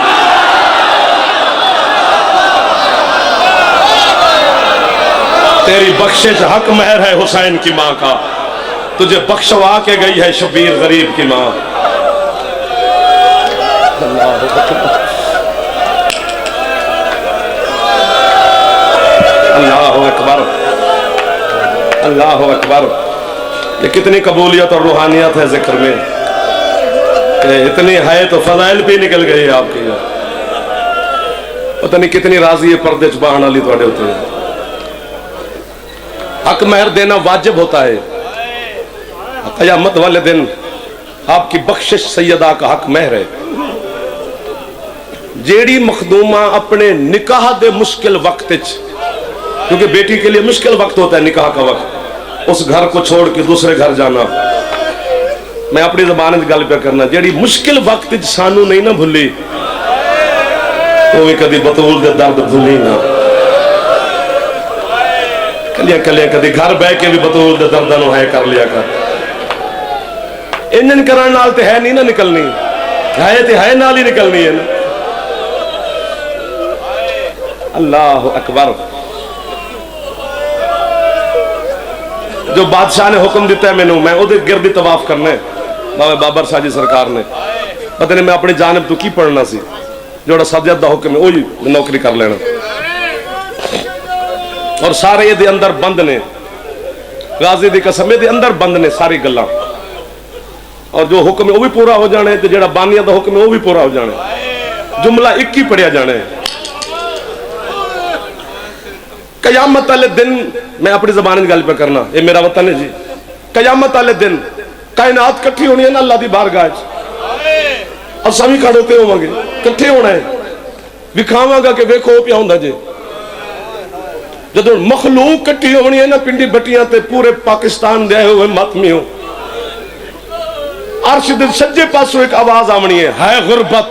तेरी बख्शिश हक महर है हुसैन की मां का। तुझे बख्शवा के गई है शबीर गरीब की मां। अल्लाह अकबर अल्लाह अकबर। ये कितनी कबूलियत और रूहानियत है जिक्र में। इतनी है तो फजाइल भी निकल गई आपकी। पता नहीं कितनी राजी है पर्दे च बहाने वाली थोड़े होते हैं। हक महर देना वाजिब होता है। क़यामत वाले दिन आपकी बख्शिश सैयदा का हक महर है। जेड़ी मखदूमा अपने निकाह दे मुश्किल वक्त क्योंकि बेटी के लिए मुश्किल वक्त होता है निकाह का वक्त, उस घर को छोड़ के दूसरे घर जाना, मैं अपनी जबान गल पे करना, जेड़ी मुश्किल वक्त सानू नहीं ना भुली वो भी कदी बतूल दे दर्द भुली ना, कलिया कलिया कदी घर बह के भी बतूल दे दर्द है कर लिया कर। इंजन करने नाल ते है नहीं ना निकलनी, है ते है नाल ही निकलनी है ना। अल्लाह अकबर। जो बादशाह ने हुक्म दिता है मैनू, मैं उहदे गिरद तवाफ करना है, बाबा बाबर शाह जी सरकार ने, पता नहीं मैं अपनी जानब तो की पढ़ना सी, जोड़ा सदियत दा हुक्म है वही नौकरी कर लेना, और सारे ये अंदर बंद ने, गाजी दी कसम ये अंदर बंद ने सारी गल्लां, और जो हुक्म है वो भी पूरा हो जाना है, तो जो बानिया दा हुक्म है वो भी पूरा हो जाना है, जुमला एक ही पढ़िया जाना है। कयामत वाले दिन, मैं अपनी जबान गल पे करना, ये मेरा वतन है जी, कयामत वाले दिन कायनात कट्ठी होनी है ना अल्लाह दी बारगाह च, असां भी खड़ोते होवांगे, कट्ठे होना है, विखावांगा कि वेखो पिया हुंदा जे। जदों मखलूक कट्ठी होनी है ना पिंडी बट्टियां ते पूरे पाकिस्तान दे हुए मातमियों, अर्श दे सज्जे पासों एक आवाज आवनी है गुरबत,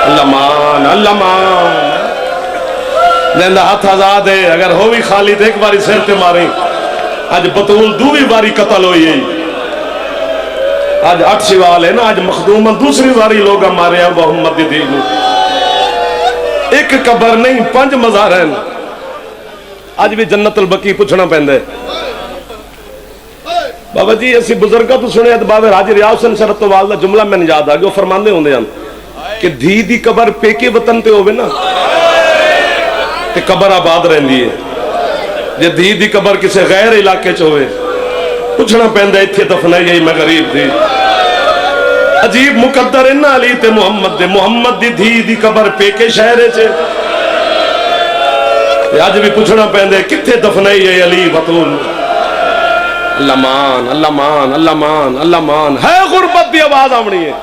अल्लाह मान अल्लाह मान, जिंदा हाथ आजाद है, अगर हो भी खाली तो एक बारी सिर ते मारी। अज बतूल दूसरी बारी कतल हुई है, अज 8 शिवाल है ना, अज मखदूमा दूसरी बारी लोग मारे मोहम्मद दी दीन, एक कबर नहीं 5 मज़ार हैं, अज भी जन्नतुल बकी पूछना पैंदा है। बाबा जी असी बुजुर्गों तो सुने, बाबे हाजी रियाज हुसैन शरतोवाल का जुमला मैंने याद आ गया, फरमाते होंगे हैं कि धी दी कबर पेके वतन ते होवे ना ते कबर आबाद रहंदी है, जे धी दी कबर किसी गैर इलाके च होवे पूछना पैंदा इत्थे दफनाई गई मैं गरीब दी। अजीब मुकद्दर है ना अली ते मुहम्मद दे, मुहम्मद दी धी दी कबर पेके शहर च, अज भी पूछना पैंदा कित्थे दफनाई है अली बतूल। अल्लाह मान अल्लाह मान अल्लाह मान अल्लाह मान, है गुरबत दी आवाज आवनी है।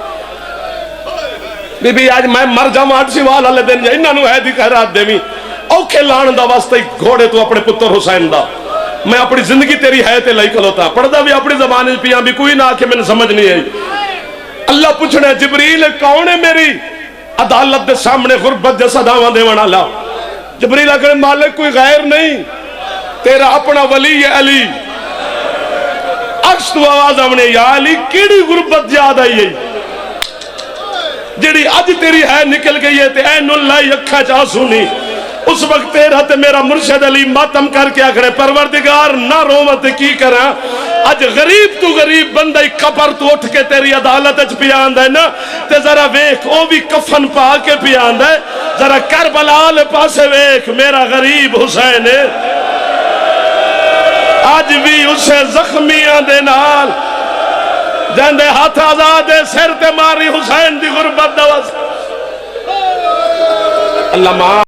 बीबी आज मैं मर जावां 8 शिवाल वाले दिन, इन्हों है दी खैरात देवी, औखे लाण दा वास्ते घोड़े तो अपने पुत्र हुसैन दा, मैं अपनी जिंदगी तेरी है ते लई खलोता, पढ़दा भी अपनी जबान पिया भी कोई ना आके मैंने समझ नहीं आई। अल्लाह पूछना जिबरील कौन है मेरी अदालत के सामने गुरबत दे सदावां देवण वाला। जिबरील आखिर मालिक कोई गैर नहीं, तेरा अपना वली है अली। अक्स तो आवाज आवने या अली केड़ी गुरबत याद आई है जेड़ी अज तेरी है निकल गई है ते ऐनुल्लाह अखा च आंसू नहीं। उस वक्त तेरा ते मेरा मुर्शद अली मातम करके आखड़े परवरदिगार ना रोवत की करा, अज गरीब तू गरीब बंदा कबर तू उठ के तेरी अदालत च पिया आंदा है ना, ते जरा वेख ओ भी कफन पा के पिया आंदा है, जरा करबला वाले पासे वेख मेरा गरीब हुसैन है, अज भी उसे जख्मियां दे नाल जंदे हाथ आजाद सिर ते मारी हुसैन दी गुरबत दा वास्ता। अल्लाह मान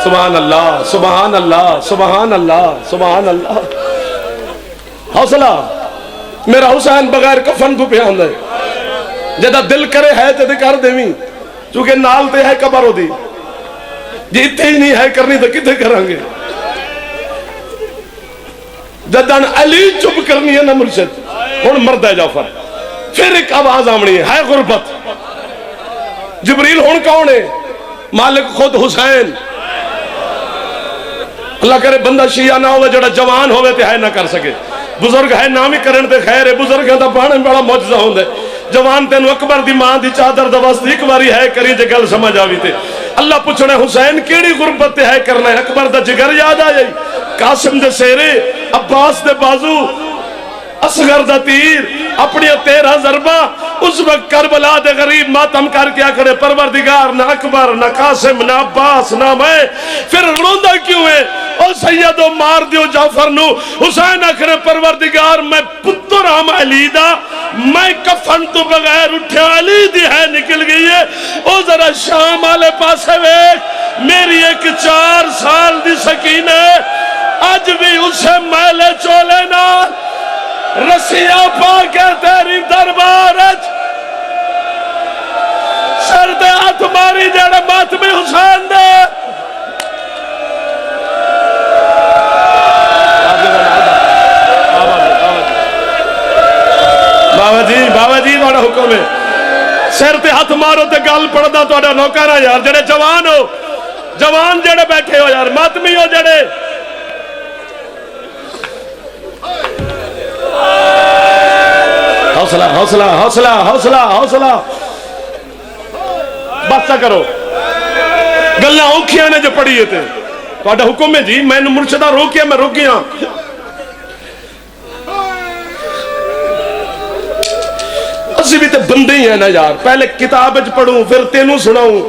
सुभान अल्लाह सुभान अल्लाह सुभान अल्लाह सुभान अल्लाह। हौसला मेरा हुसैन बगैर कफन को पिया है, जदा दिल करे है तो कर देवी, चूंकि नाल ते है कबर ओदी, जे इत्थे ही नहीं है करनी तो किथे करांगे। जदन अली चुप करनी है ना मुर्शिद, हुण मरदा जाफर, फिर एक आवाज आवनी है गुरबत। जिबरील हुण कौन है? मालिक खुद हुसैन। अल्लाह करे बंदा शिया ना हो जड़ा जवान होवे ते है ना कर सके, बुजुर्ग है ना भी करन ते खैर है, बुजुर्गों का पाने बड़ा मौजजा होंदा है। जवान तेन अकबर दी मां दी चादर दा वास्ते एक बारी है करी जे गल समझ आवी ते अल्लाह पुछना हुसैन केड़ी गुरबत ते है करना है। अकबर दा जिगर याद आ जाई, कासिम दे सेरे, अब्बास दे बाजू, असगर दा तीर, अपनी 13 ज़रबा। उस वक्त करबला दे गरीब मातम करके आखड़े परवरदिगार ना अकबर ना कासिम ना अब्बास ना मैं, फिर रोंदा क्यों है? ओ सैयदो मार दियो जाफर नु। हुसैन आखड़े परवरदिगार मैं पुत्र हम अली दा, मैं कफन तो बगैर उठे अली दी है निकल गई है। ओ जरा शाम वाले पासे वेख, मेरी एक 4 साल दी सकीने अज भी उसे मैले चोले ना रसिया पा के तेरी दरबार सर दे हाथ मारी जेड़े मातमी हुसैन दे। बाबा जी थोड़ा हुक्म है, सिर ते हाथ मारो ते गल पढ़दा थोड़ा नौकर है यार। जेड़े जवान हो, जवान जेड़े बैठे हो यार, मातमी हो जेड़े, हौसला हौसला हौसला हौसला हौसला, बस करो। गल्लां औखियां ने जो पढ़ी है थोड़ा हुक्म है जी। मैनू मुर्शदा रोकिया, मैं रुक गया। असी भी तो बंदे ही है ना यार, पहले किताब च पढ़ूं फिर तेनू सुनाऊं,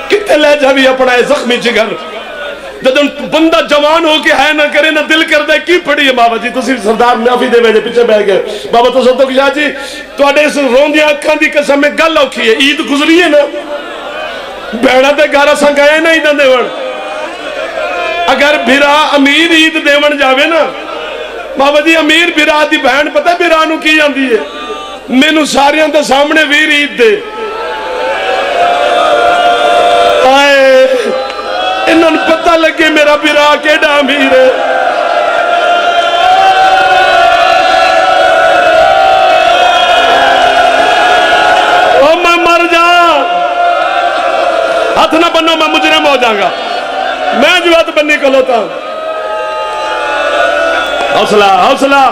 कितने ले जावी अपना जख्मी जिगर। जब बंदा जवान हो के है ना करे ना दिल करता की पढ़ी है। बाबा जी तुसी सरदार माफी दे वे पिछे बह गए। बाबा तो सतो कि जी तुहाडे इस रोंदियां अखां दी कसम में गल औखी है। ईद गुजरी है ना, भैणा ते घर असां गए ना ईद देवण। अगर बिरा अमीर ईद देवण जावे ना, बाबा जी अमीर बिरा दी भैन पता बिरा नू की आंदी है, मैनू सारियां दे सामने वीर ईद दे। इन्होंने पता लगे मेरा बिरा केड़ा अमीर है। ओ मैं मर जा, हाथ ना बनो, मैं मुजरिम हो जाऊंगा। मैं जवाब बन्नी खलोता। हौसला हौसला।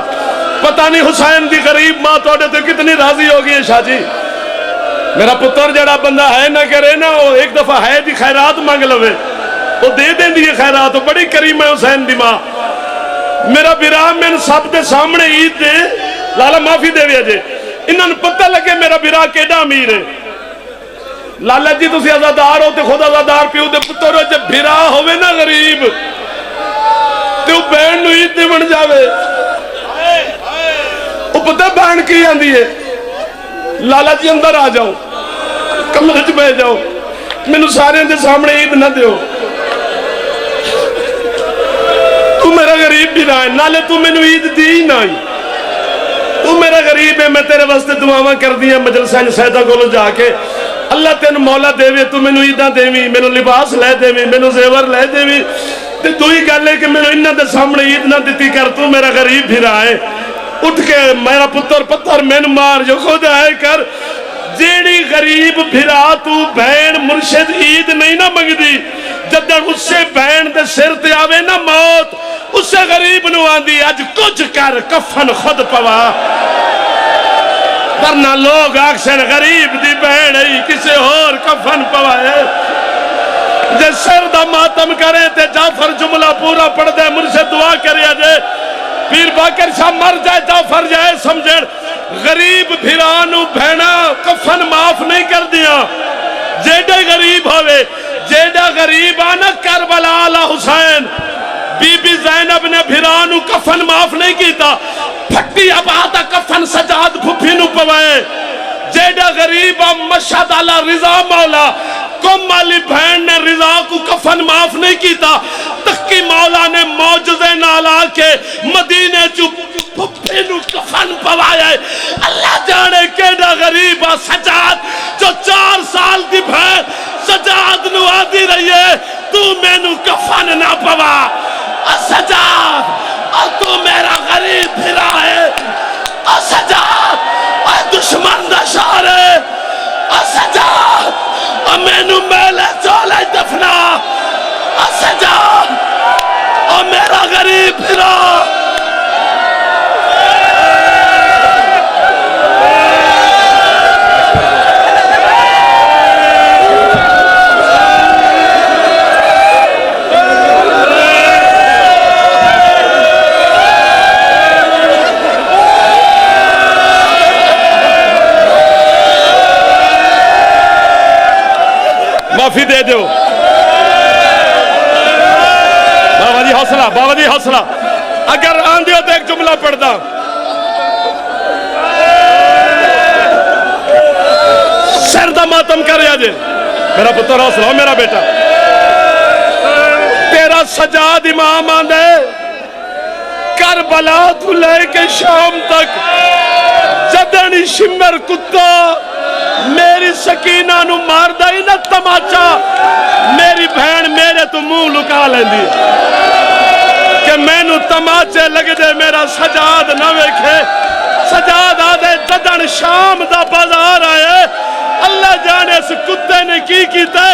पता नहीं हुसैन दी गरीब मां थोड़े तो कितनी राजी होगी है शाह जी। मेरा पुत्र जड़ा बंदा है ना करे ना, वो एक दफा है दी खैरात मांग लवे, वो दे देंदी है खैरात। बड़ी करीम है हुसैन दी मां। मेरा बिरा मैंने सब दे सामने ईद दे, लाला माफी देवे अजे, इन्होंने पता लगे मेरा बिरा केड़ा अमीर है। लाला जी तुसी आजादार हो तो खुद आजादार प्यो दे पुत्र हो। जब बिरा होवे ना गरीब तो बहन नू ईद देवण जावे, पता बहन की आंदी है, लाला जी अंदर आ जाओ, कमरे च बह जाओ, मैनू सारे दे सामने ईद ना दियो। तू मेरा गरीब भी ना है, नाले तू मैनू ईद दी ही ना। तू मेरा गरीब है, मैं तेरे वास्ते दुआवां कर दी मजलसा सैदा कोलों जाके, अल्लाह तेन मौला देवे, तू मैनू ईदा देवी, मैनू लिबास लै देवी, मैनू जेवर लै देवी। ते तू ही गल है कि मैनू इन्हां दे सामने ईद ना दी कर, तू मेरा गरीब भी रहा है। उठ के मेरा पुत्र पत्थर मैन मार जो खुद है कर। जेड़ी गरीब फिरा तू बहन मुर्शिद ईद नहीं ना मंगदी, जद उससे बहन दे सिर ते आवे ना मौत, उससे गरीब नू आंदी अज कुछ कर कफन खुद पवा। वरना लोग आखसन गरीब दी बहन ही किसे होर कफन पवाए। जे सिर दा मातम करे ते जाफर जुमला पूरा पढ़ दे, मुर्शिद दुआ करे जे पीर बाकर शाह मर जाए जाफर जाए समझ। गरीब फिरानू भैना कफन माफ नहीं कर दिया। जेडा गरीब होवे, जेडा गरीब आना करबला आला हुसैन, बीबी ज़ैनब ने फिरानू कफन माफ नहीं किया। फट्टी अब आता कफन सजाद फुफी नू पवाए। जेडा गरीब मशहद आला रिजा मौला, कुम वाली बहन ने रिजा को कफन माफ नहीं किया। तक्की मौला ने मौजज़े नाल आके मदीने चु फुफी नू कफन पवाया। अल्लाह जाने केड़ा गरीब आ सजाद, जो 4 साल की बहन सजाद नू आदी रही है तू मैनू कफन ना पवा। सजाद और तू मेरा गरीब फिरा है। सजाद और दुश्मन दा शार है। सजाद और मैनू मेले चोले दफना। सजाद और मेरा गरीब फिरा। माफी दे दो बाबा जी, हौसला बाबा जी हौसला। अगर आंदे हो तो एक जुमला पढ़दा। सिर दा मातम कर आज मेरा पुत्र, हौसला हो मेरा बेटा। तेरा सजाद इमाम आंदे करबला तू लेके शाम तक जदन शिमर कुत्ता मेरी सकीना नु मारदा ही ना तमाचा मेरी बहन मेरे तो मुंह लुका लेंदी कि मैनू तमाचे लगदे मेरा सजाद ना वेखे सजाद आदे जदन शाम दा बाजार आए अल्लाह जाने इस कुत्ते ने की कीता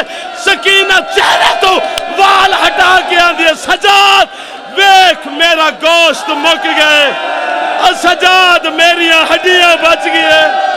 सकीना चेहरे तो वाल हटा के आंदी सजाद वेख मेरा गोश्त मुक गए सजाद मेरिया हड्डियां बच गई।